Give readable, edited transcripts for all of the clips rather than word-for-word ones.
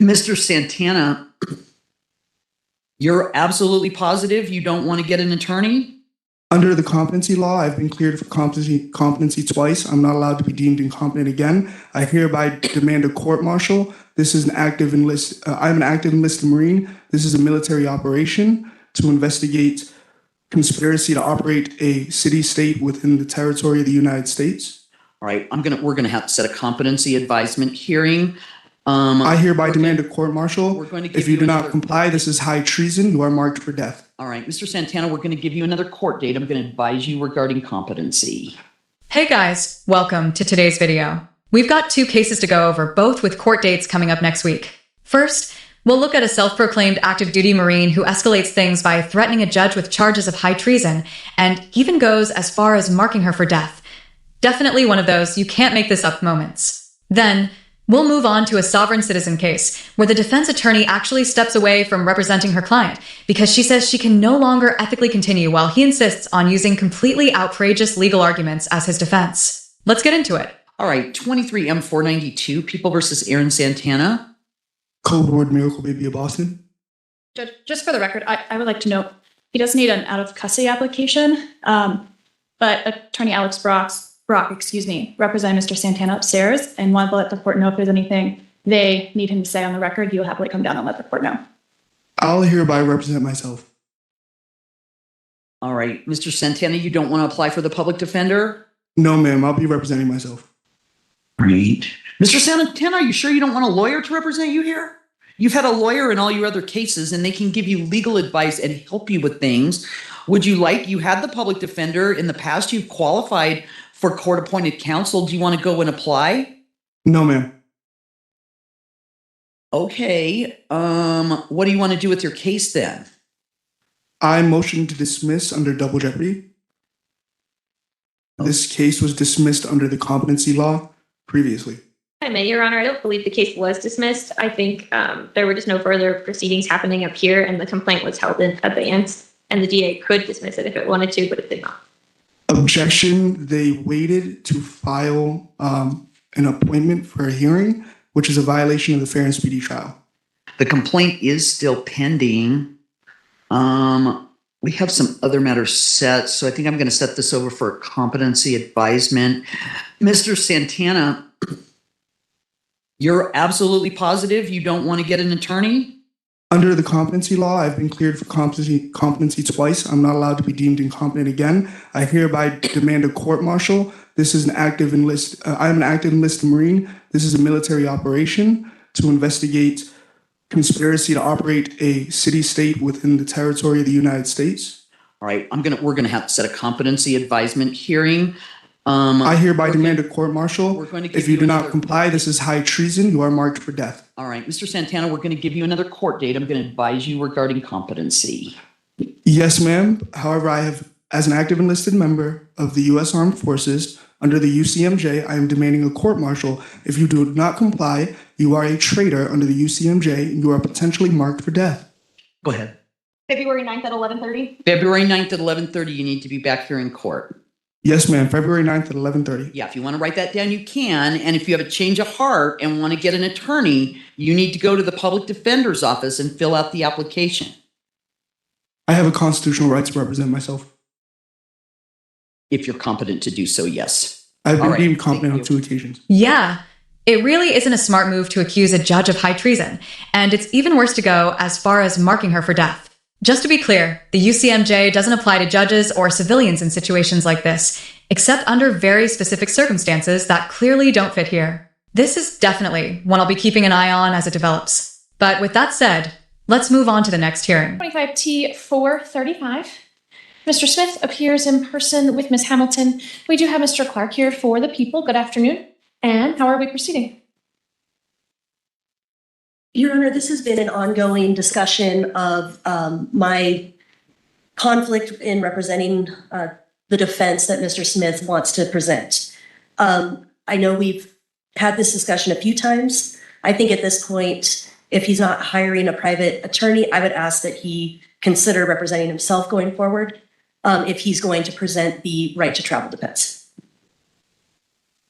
Mr. Santana, you're absolutely positive you don't want to get an attorney? Under the competency law, I've been cleared for competency twice. I'm not allowed to be deemed incompetent again. I hereby demand a court-martial. This is I'm an active enlisted Marine. This is a military operation to investigate conspiracy to operate a city-state within the territory of the United States. All right, we're gonna have to set a competency advisement hearing. I hereby demand a court-martial. We're going to give If you do not another- comply, this is high treason. You are marked for death. All right, Mr. Santana, we're going to give you another court date. I'm going to advise you regarding competency. Hey guys, welcome to today's video. We've got 2 cases to go over, both with court dates coming up next week. First, we'll look at a self-proclaimed active duty Marine who escalates things by threatening a judge with charges of high treason and even goes as far as marking her for death. Definitely one of those you can't make this up moments. Then, we'll move on to a sovereign citizen case where the defense attorney actually steps away from representing her client because she says she can no longer ethically continue while he insists on using completely outrageous legal arguments as his defense. Let's get into it. All right, 23M492, People versus Aaron Santana. Code Word Miracle Baby of Boston. Judge, just for the record, I would like to note he does need an out of custody application, but Attorney Alex Brock, represent Mr. Santana upstairs and want to let the court know if there's anything they need him to say on the record. He'll happily come down and let the court know. I'll hereby represent myself. All right, Mr. Santana, you don't want to apply for the public defender? No, ma'am. I'll be representing myself. Great. Mr. Santana, are you sure you don't want a lawyer to represent you here? You've had a lawyer in all your other cases, and they can give you legal advice and help you with things. You had the public defender in the past. You've qualified for court-appointed counsel. Do you want to go and apply? No, ma'am. Okay. What do you want to do with your case then? I motion to dismiss under double jeopardy. This case was dismissed under the competency law previously. I may, Your Honor. I don't believe the case was dismissed. I think there were just no further proceedings happening up here, and the complaint was held in abeyance, and the DA could dismiss it if it wanted to, but it did not. Objection. They waited to file an appointment for a hearing, which is a violation of the fair and speedy trial. The complaint is still pending. We have some other matters set, so I think I'm going to set this over for a competency advisement. Mr. Santana, you're absolutely positive you don't want to get an attorney? Under the competency law, I've been cleared for competency twice. I'm not allowed to be deemed incompetent again. I hereby demand a court-martial. I'm an active enlisted Marine. This is a military operation to investigate conspiracy to operate a city-state within the territory of the United States. All right, we're gonna have to set a competency advisement hearing. I hereby demand a court-martial. If you do not another- comply, this is high treason. You are marked for death. All right, Mr. Santana, we're going to give you another court date. I'm going to advise you regarding competency. Yes, ma'am. However, as an active enlisted member of the U.S. Armed Forces, under the UCMJ, I am demanding a court-martial. If you do not comply, you are a traitor under the UCMJ, and you are potentially marked for death. Go ahead. February 9th at 11:30. February 9th at 11:30, you need to be back here in court. Yes, ma'am. February 9th at 11:30. Yeah, if you want to write that down, you can. And if you have a change of heart and want to get an attorney, you need to go to the public defender's office and fill out the application. I have a constitutional right to represent myself. If you're competent to do so, yes. I've been All right, deemed competent on thank you. 2 occasions. Yeah, it really isn't a smart move to accuse a judge of high treason, and it's even worse to go as far as marking her for death. Just to be clear, the UCMJ doesn't apply to judges or civilians in situations like this, except under very specific circumstances that clearly don't fit here. This is definitely one I'll be keeping an eye on as it develops. But with that said, let's move on to the next hearing. 25T435. Mr. Smith appears in person with Ms. Hamilton. We do have Mr. Clark here for the people. Good afternoon. And how are we proceeding? Your Honor, this has been an ongoing discussion of my conflict in representing the defense that Mr. Smith wants to present. I know we've had this discussion a few times. I think at this point, if he's not hiring a private attorney, I would ask that he consider representing himself going forward if he's going to present the right to travel defense.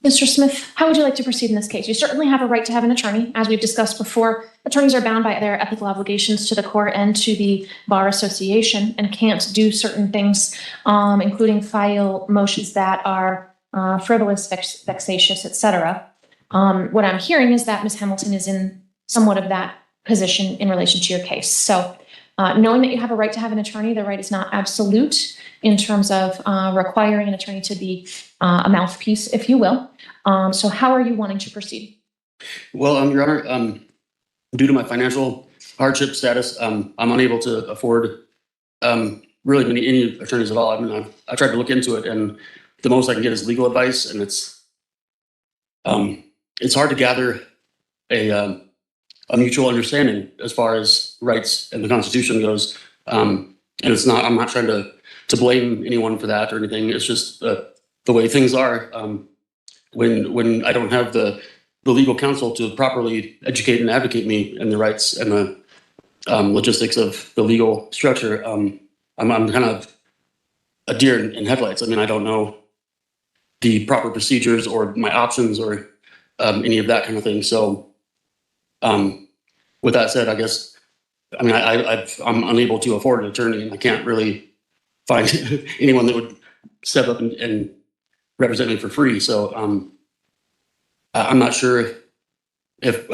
Mr. Smith, how would you like to proceed in this case? You certainly have a right to have an attorney. As we've discussed before, attorneys are bound by their ethical obligations to the court and to the Bar Association and can't do certain things, including file motions that are frivolous, vexatious, etc. What I'm hearing is that Ms. Hamilton is in somewhat of that position in relation to your case. So knowing that you have a right to have an attorney, the right is not absolute in terms of requiring an attorney to be a mouthpiece, if you will. So how are you wanting to proceed? Well, Your Honor, due to my financial hardship status, I'm unable to afford really any attorneys at all. I mean, I tried to look into it, and the most I can get is legal advice, and it's hard to gather a mutual understanding as far as rights and the Constitution goes. And it's not. I'm not trying to blame anyone for that or anything. It's just the way things are. When I don't have the legal counsel to properly educate and advocate me in the rights and the logistics of the legal structure, I'm kind of a deer in headlights. I mean, I don't know the proper procedures or my options or any of that kind of thing. So, with that said, I guess, I mean, I'm unable to afford an attorney, and I can't really find anyone that would step up and represent me for free. So, I'm not sure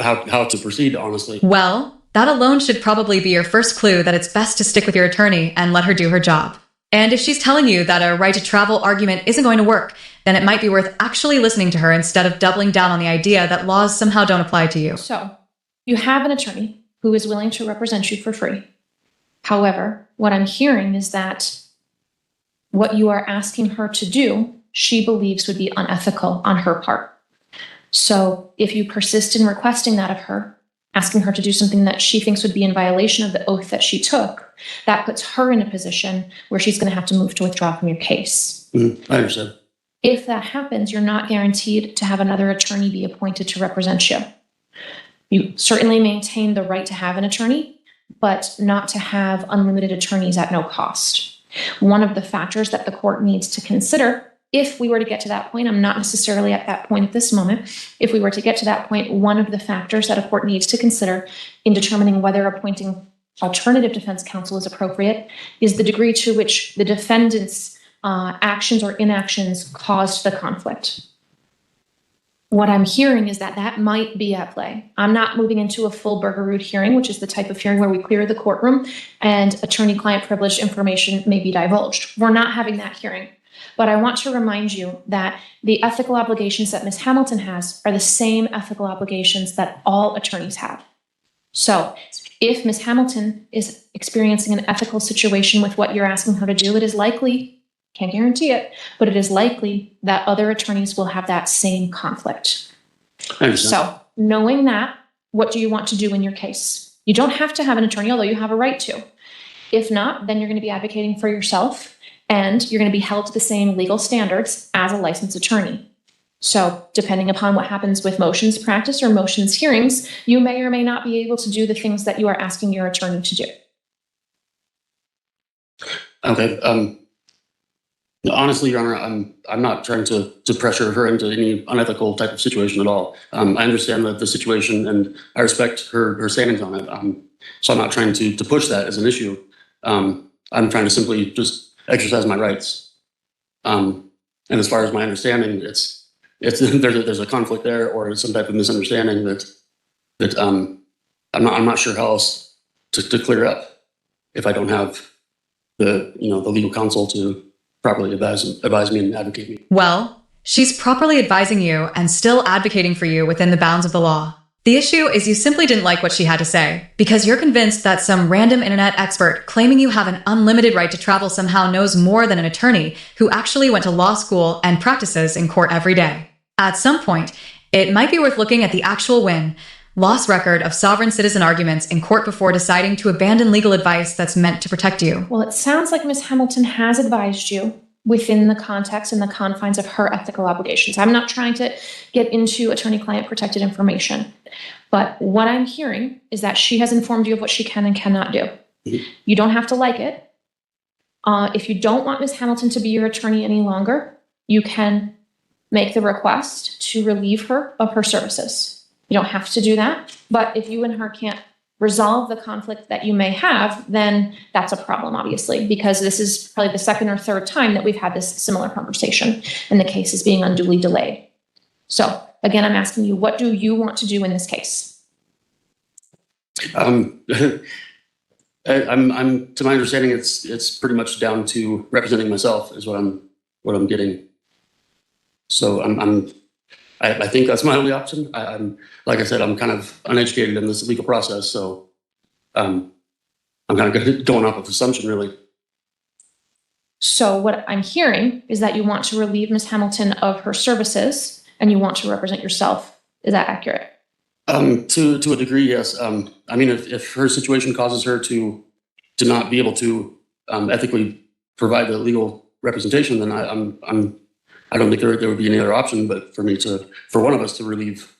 how to proceed, honestly. Well, that alone should probably be your first clue that it's best to stick with your attorney and let her do her job. And if she's telling you that a right to travel argument isn't going to work, then it might be worth actually listening to her instead of doubling down on the idea that laws somehow don't apply to you. So you have an attorney who is willing to represent you for free. However, what I'm hearing is that what you are asking her to do, she believes would be unethical on her part. So if you persist in requesting that of her, asking her to do something that she thinks would be in violation of the oath that she took, that puts her in a position where she's going to have to move to withdraw from your case. I understand. If that happens, you're not guaranteed to have another attorney be appointed to represent you. You certainly maintain the right to have an attorney, but not to have unlimited attorneys at no cost. One of the factors that the court needs to consider, if we were to get to that point, I'm not necessarily at that point at this moment. If we were to get to that point, one of the factors that a court needs to consider in determining whether appointing alternative defense counsel is appropriate is the degree to which the defendant's actions or inactions caused the conflict. What I'm hearing is that that might be at play. I'm not moving into a full burger-root hearing, which is the type of hearing where we clear the courtroom and attorney-client privileged information may be divulged. We're not having that hearing. But I want to remind you that the ethical obligations that Ms. Hamilton has are the same ethical obligations that all attorneys have. So if Ms. Hamilton is experiencing an ethical situation with what you're asking her to do, it is likely, can't guarantee it, but it is likely that other attorneys will have that same conflict. So knowing that, what do you want to do in your case? You don't have to have an attorney, although you have a right to. If not, then you're going to be advocating for yourself, and you're going to be held to the same legal standards as a licensed attorney. So depending upon what happens with motions practice or motions hearings, you may or may not be able to do the things that you are asking your attorney to do. Okay. Honestly, Your Honor, I'm not trying to pressure her into any unethical type of situation at all. I understand the situation, and I respect her standings on it. So I'm not trying to push that as an issue. I'm trying to simply just exercise my rights. And as far as my understanding, it's there's a conflict there or some type of misunderstanding that I'm not sure how else to clear up if I don't have the legal counsel to properly advise me and advocate me. Well, she's properly advising you and still advocating for you within the bounds of the law. The issue is you simply didn't like what she had to say because you're convinced that some random internet expert claiming you have an unlimited right to travel somehow knows more than an attorney who actually went to law school and practices in court every day. At some point, it might be worth looking at the actual loss record of sovereign citizen arguments in court before deciding to abandon legal advice that's meant to protect you. Well, it sounds like Ms. Hamilton has advised you within the context and the confines of her ethical obligations. I'm not trying to get into attorney-client protected information, but what I'm hearing is that she has informed you of what she can and cannot do. You don't have to like it. If you don't want Ms. Hamilton to be your attorney any longer, you can make the request to relieve her of her services. You don't have to do that, but if you and her can't resolve the conflict that you may have, then that's a problem, obviously, because this is probably the second or third time that we've had this similar conversation and the case is being unduly delayed. So again, I'm asking you, what do you want to do in this case? I'm to my understanding, it's pretty much down to representing myself is what I'm getting. So I think that's my only option. I'm like I said, I'm kind of uneducated in this legal process, so I'm kind of going off of assumption, really. So what I'm hearing is that you want to relieve Ms. Hamilton of her services and you want to represent yourself. Is that accurate? To a degree, yes. I mean, if her situation causes her to not be able to ethically provide the legal representation, then I don't think there would be any other option but for one of us to relieve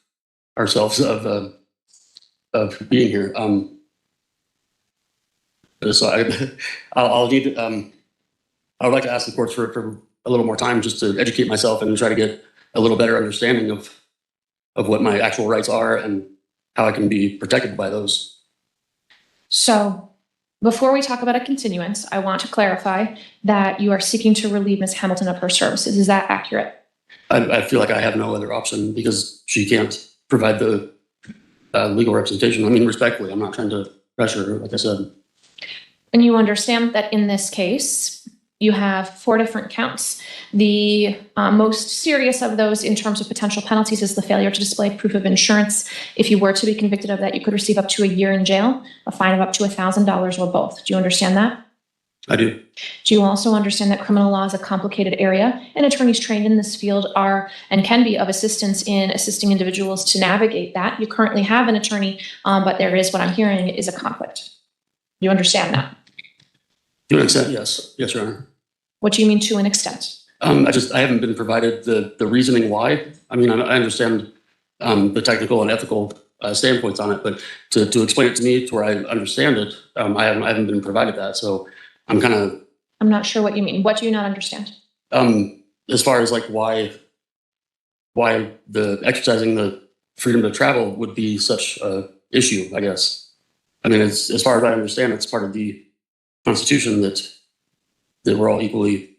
ourselves of being here. So I'll need. I would like to ask the courts for a little more time just to educate myself and try to get a little better understanding of what my actual rights are and how I can be protected by those. So before we talk about a continuance, I want to clarify that you are seeking to relieve Ms. Hamilton of her services. Is that accurate? I feel like I have no other option because she can't provide the legal representation. I mean, respectfully, I'm not trying to pressure her, like I said. And you understand that in this case, you have 4 different counts. The most serious of those in terms of potential penalties is the failure to display proof of insurance. If you were to be convicted of that, you could receive up to a year in jail, a fine of up to $1,000 or both. Do you understand that? I do. Do you also understand that criminal law is a complicated area and attorneys trained in this field are and can be of assistance in assisting individuals to navigate that? You currently have an attorney, but there is, what I'm hearing, is a conflict. Do you understand that? To an extent, yes. Yes, Your Honor. What do you mean to an extent? I haven't been provided the reasoning why. I mean, I understand the technical and ethical standpoints on it, but to explain it to me to where I understand it, I haven't been provided that. So I'm not sure what you mean. What do you not understand? As far as like why the exercising the freedom to travel would be such a issue, I guess. I mean, as far as I understand, it's part of the Constitution that we're all equally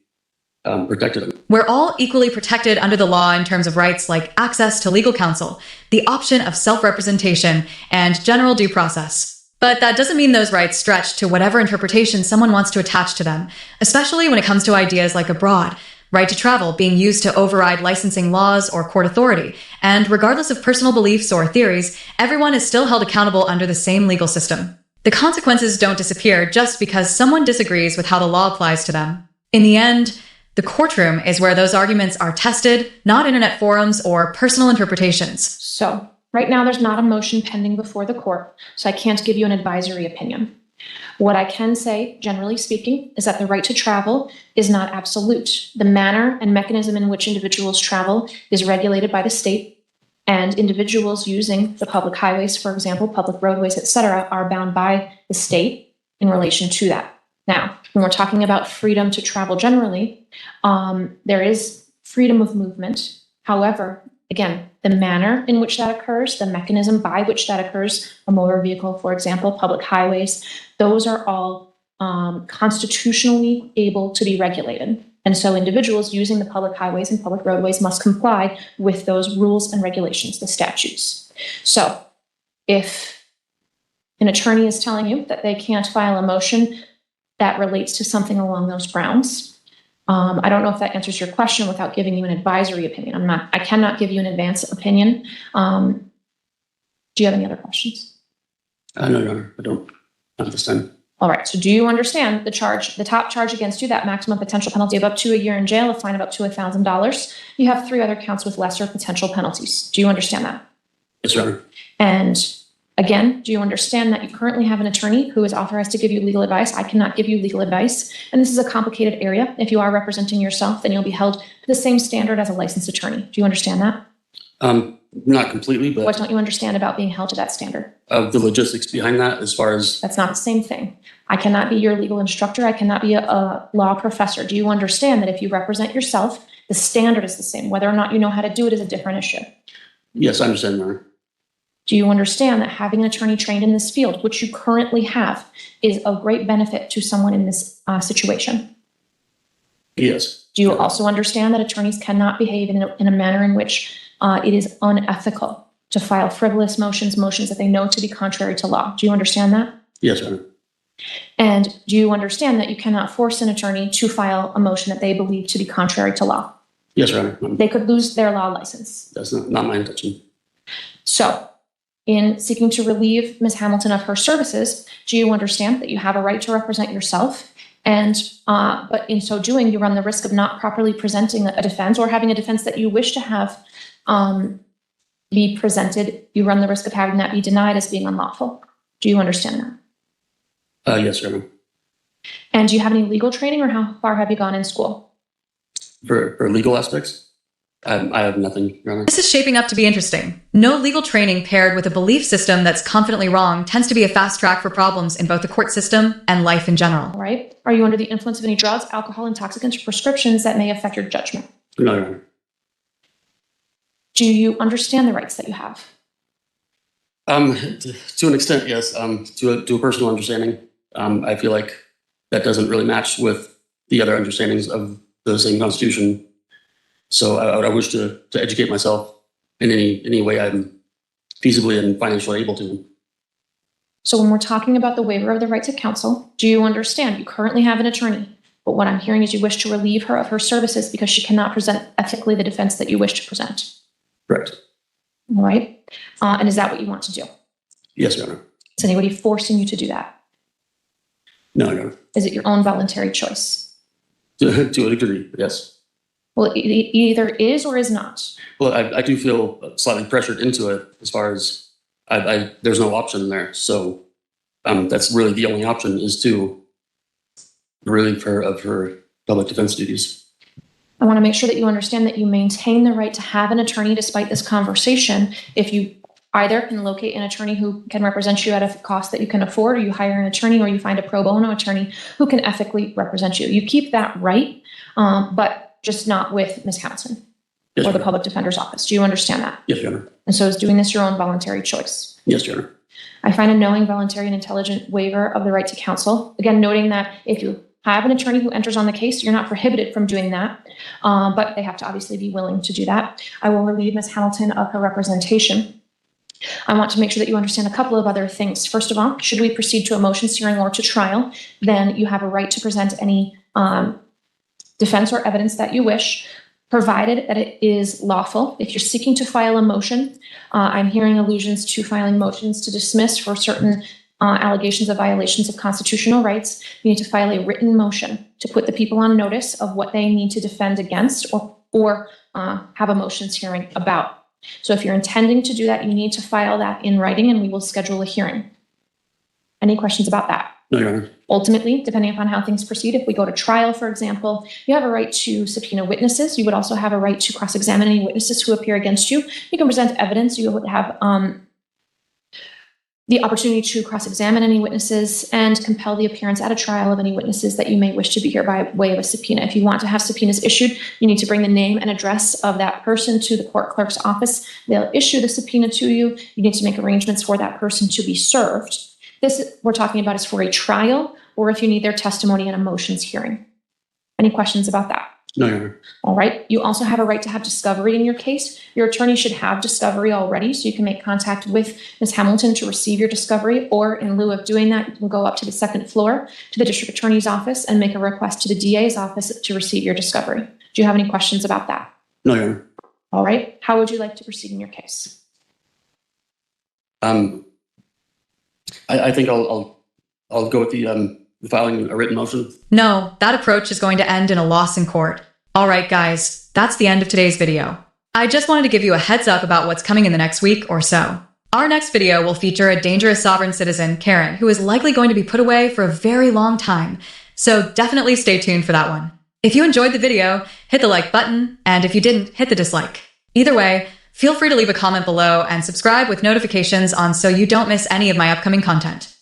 protected. We're all equally protected under the law in terms of rights like access to legal counsel, the option of self-representation, and general due process. But that doesn't mean those rights stretch to whatever interpretation someone wants to attach to them, especially when it comes to ideas like abroad, right to travel being used to override licensing laws or court authority. And regardless of personal beliefs or theories, everyone is still held accountable under the same legal system. The consequences don't disappear just because someone disagrees with how the law applies to them. In the end, the courtroom is where those arguments are tested, not internet forums or personal interpretations. So, right now there's not a motion pending before the court, so I can't give you an advisory opinion. What I can say, generally speaking, is that the right to travel is not absolute. The manner and mechanism in which individuals travel is regulated by the state, and individuals using the public highways, for example, public roadways, etc., are bound by the state in relation to that. Now, when we're talking about freedom to travel generally, there is freedom of movement. However, again, the manner in which that occurs, the mechanism by which that occurs, a motor vehicle, for example, public highways, those are all constitutionally able to be regulated. And so individuals using the public highways and public roadways must comply with those rules and regulations, the statutes. So if an attorney is telling you that they can't file a motion that relates to something along those grounds, I don't know if that answers your question without giving you an advisory opinion. I cannot give you an advance opinion. Do you have any other questions? No, Your Honor, I don't at this time. All right. So do you understand the top charge against you, that maximum potential penalty of up to a year in jail, a fine of up to $1,000? You have 3 other counts with lesser potential penalties. Do you understand that? Yes, Your Honor. And again, do you understand that you currently have an attorney who is authorized to give you legal advice? I cannot give you legal advice. And this is a complicated area. If you are representing yourself, then you'll be held to the same standard as a licensed attorney. Do you understand that? Not completely, but what don't you understand about being held to that standard? The logistics behind that, as far as that's not the same thing. I cannot be your legal instructor. I cannot be a law professor. Do you understand that if you represent yourself The standard is the same. Whether or not you know how to do it is a different issue. Yes, I understand, Your Honor. Do you understand that having an attorney trained in this field, which you currently have, is a great benefit to someone in this situation? Yes. Do you also understand that attorneys cannot behave in a manner in which it is unethical to file frivolous motions that they know to be contrary to law? Do you understand that? Yes, Your Honor. And do you understand that you cannot force an attorney to file a motion that they believe to be contrary to law? Yes, Your Honor. They could lose their law license. That's not my intention. So, in seeking to relieve Ms. Hamilton of her services, do you understand that you have a right to represent yourself? And but in so doing, you run the risk of not properly presenting a defense or having a defense that you wish to have be presented. You run the risk of having that be denied as being unlawful. Do you understand that? Yes, Your Honor. And do you have any legal training, or how far have you gone in school? For legal aspects, I have nothing, Your Honor. This is shaping up to be interesting. No legal training paired with a belief system that's confidently wrong tends to be a fast track for problems in both the court system and life in general. All right. Are you under the influence of any drugs, alcohol, intoxicants, or prescriptions that may affect your judgment? No, Your Honor. Do you understand the rights that you have? To an extent, yes. To a personal understanding, I feel like that doesn't really match with the other understandings of the same Constitution. So I wish to educate myself in any way I'm feasibly and financially able to. So when we're talking about the waiver of the right to counsel, do you understand you currently have an attorney, but what I'm hearing is you wish to relieve her of her services because she cannot present ethically the defense that you wish to present? Correct. All right. And is that what you want to do? Yes, Your Honor. Is anybody forcing you to do that? No, Your Honor. Is it your own voluntary choice? To a degree, yes. Well, it either is or is not. Well, I do feel slightly pressured into it as far as there's no option there. So that's really the only option, is to relieve her of her public defense duties. I want to make sure that you understand that you maintain the right to have an attorney despite this conversation. If you either can locate an attorney who can represent you at a cost that you can afford, or you hire an attorney, or you find a pro bono attorney who can ethically represent you. You keep that right, but just not with Ms. Hamilton Yes, or the Your Honor. public defender's office. Do you understand that? Yes, Your Honor. And so is doing this your own voluntary choice? Yes, Your Honor. I find a knowing, voluntary, and intelligent waiver of the right to counsel. Again, noting that if you have an attorney who enters on the case, you're not prohibited from doing that, but they have to obviously be willing to do that. I will relieve Ms. Hamilton of her representation. I want to make sure that you understand a couple of other things. First of all, should we proceed to a motions hearing or to trial, then you have a right to present any defense or evidence that you wish, provided that it is lawful. If you're seeking to file a motion, I'm hearing allusions to filing motions to dismiss for certain allegations of violations of constitutional rights. You need to file a written motion to put the people on notice of what they need to defend against or have a motions hearing about. So if you're intending to do that, you need to file that in writing, and we will schedule a hearing. Any questions about that? No, Your Honor. Ultimately, depending upon how things proceed, if we go to trial, for example, you have a right to subpoena witnesses. You would also have a right to cross-examine any witnesses who appear against you. You can present evidence. You would have the opportunity to cross-examine any witnesses and compel the appearance at a trial of any witnesses that you may wish to be here by way of a subpoena. If you want to have subpoenas issued, you need to bring the name and address of that person to the court clerk's office. They'll issue the subpoena to you. You need to make arrangements for that person to be served. This we're talking about is for a trial, or if you need their testimony in a motions hearing. Any questions about that? No, Your Honor. All right. You also have a right to have discovery in your case. Your attorney should have discovery already, so you can make contact with Ms. Hamilton to receive your discovery, or in lieu of doing that, you can go up to the second floor to the district attorney's office and make a request to the DA's office to receive your discovery. Do you have any questions about that? No, Your Honor. All right. How would you like to proceed in your case? I think I'll go with the filing a written motion. No, that approach is going to end in a loss in court. All right, guys, that's the end of today's video. I just wanted to give you a heads up about what's coming in the next week or so. Our next video will feature a dangerous sovereign citizen, Karen, who is likely going to be put away for a very long time. So definitely stay tuned for that one. If you enjoyed the video, hit the like button, and if you didn't, hit the dislike. Either way, feel free to leave a comment below and subscribe with notifications on so you don't miss any of my upcoming content.